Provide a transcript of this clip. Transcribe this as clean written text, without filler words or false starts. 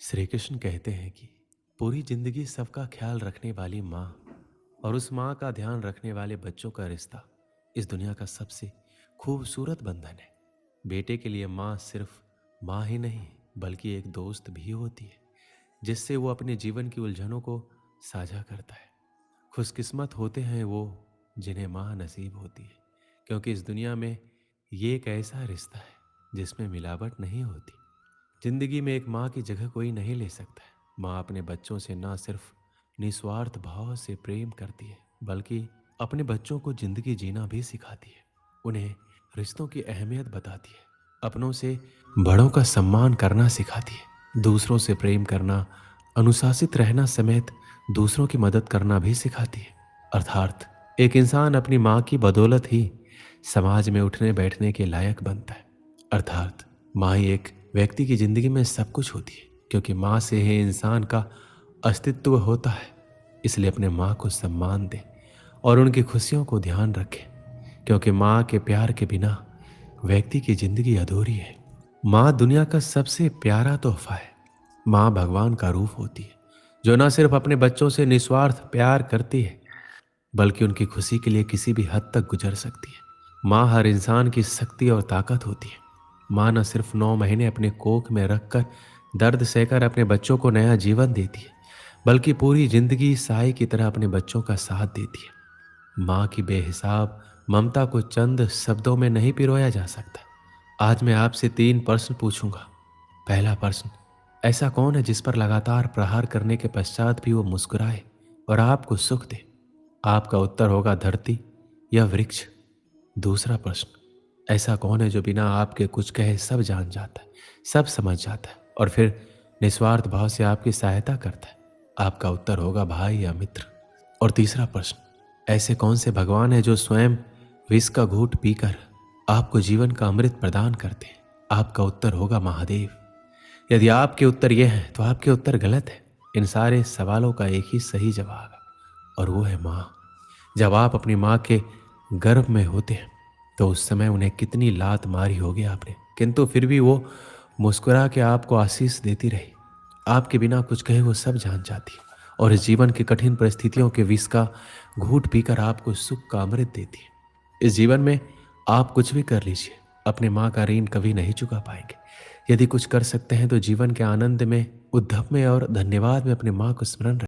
श्री कृष्ण कहते हैं कि पूरी जिंदगी सबका ख्याल रखने वाली माँ और उस माँ का ध्यान रखने वाले बच्चों का रिश्ता इस दुनिया का सबसे खूबसूरत बंधन है। बेटे के लिए माँ सिर्फ माँ ही नहीं बल्कि एक दोस्त भी होती है जिससे वो अपने जीवन की उलझनों को साझा करता है। खुशकिस्मत होते हैं वो जिन्हें माँ नसीब होती है, क्योंकि इस दुनिया में ये एक ऐसा रिश्ता है जिसमें मिलावट नहीं होती। जिंदगी में एक माँ की जगह कोई नहीं ले सकता है। माँ अपने बच्चों से ना सिर्फ निस्वार्थ भाव से प्रेम करती है बल्कि अपने बच्चों को जिंदगी जीना भी सिखाती है। उन्हें रिश्तों की अहमियत बताती है, अपनों से बड़ों का सम्मान करना सिखाती है, दूसरों से प्रेम करना, अनुशासित रहना समेत दूसरों की मदद करना भी सिखाती है। अर्थात एक इंसान अपनी माँ की बदौलत ही समाज में उठने बैठने के लायक बनता है। अर्थात माँ ही एक व्यक्ति की जिंदगी में सब कुछ होती है, क्योंकि माँ से ही इंसान का अस्तित्व होता है। इसलिए अपने माँ को सम्मान दें और उनकी खुशियों को ध्यान रखें, क्योंकि माँ के प्यार के बिना व्यक्ति की जिंदगी अधूरी है। माँ दुनिया का सबसे प्यारा तोहफा है। माँ भगवान का रूप होती है जो न सिर्फ अपने बच्चों से निस्वार्थ प्यार करती है बल्कि उनकी खुशी के लिए किसी भी हद तक गुजर सकती है। माँ हर इंसान की शक्ति और ताकत होती है। माँ न सिर्फ 9 महीने अपने कोख में रखकर दर्द सहकर अपने बच्चों को नया जीवन देती है बल्कि पूरी जिंदगी साए की तरह अपने बच्चों का साथ देती है। माँ की बेहिसाब ममता को चंद शब्दों में नहीं पिरोया जा सकता। आज मैं आपसे 3 प्रश्न पूछूंगा। पहला प्रश्न, ऐसा कौन है जिस पर लगातार प्रहार करने के पश्चात भी वो मुस्कुराए और आपको सुख दे? आपका उत्तर होगा धरती या वृक्ष। दूसरा प्रश्न, ऐसा कौन है जो बिना आपके कुछ कहे सब जान जाता है, सब समझ जाता है और फिर निस्वार्थ भाव से आपकी सहायता करता है? आपका उत्तर होगा भाई या मित्र। और तीसरा प्रश्न, ऐसे कौन से भगवान है जो स्वयं विष का घूंट पीकर आपको जीवन का अमृत प्रदान करते हैं? आपका उत्तर होगा महादेव। यदि आपके उत्तर ये हैं तो आपके उत्तर गलत है। इन सारे सवालों का एक ही सही जवाब है और वो है माँ। जब आप अपनी माँ के गर्भ में होते हैं तो उस समय उन्हें कितनी लात मारी होगी आपने, किंतु फिर भी वो मुस्कुरा के आपको आशीष देती रही। आपके बिना कुछ कहे वो सब जान जाती है और इस जीवन की कठिन परिस्थितियों के विष का घूंट पीकर आपको सुख का अमृत देती है। इस जीवन में आप कुछ भी कर लीजिए, अपने माँ का ऋण कभी नहीं चुका पाएंगे। यदि कुछ कर सकते हैं तो जीवन के आनंद में, उद्धव में और धन्यवाद में अपनी माँ को स्मरण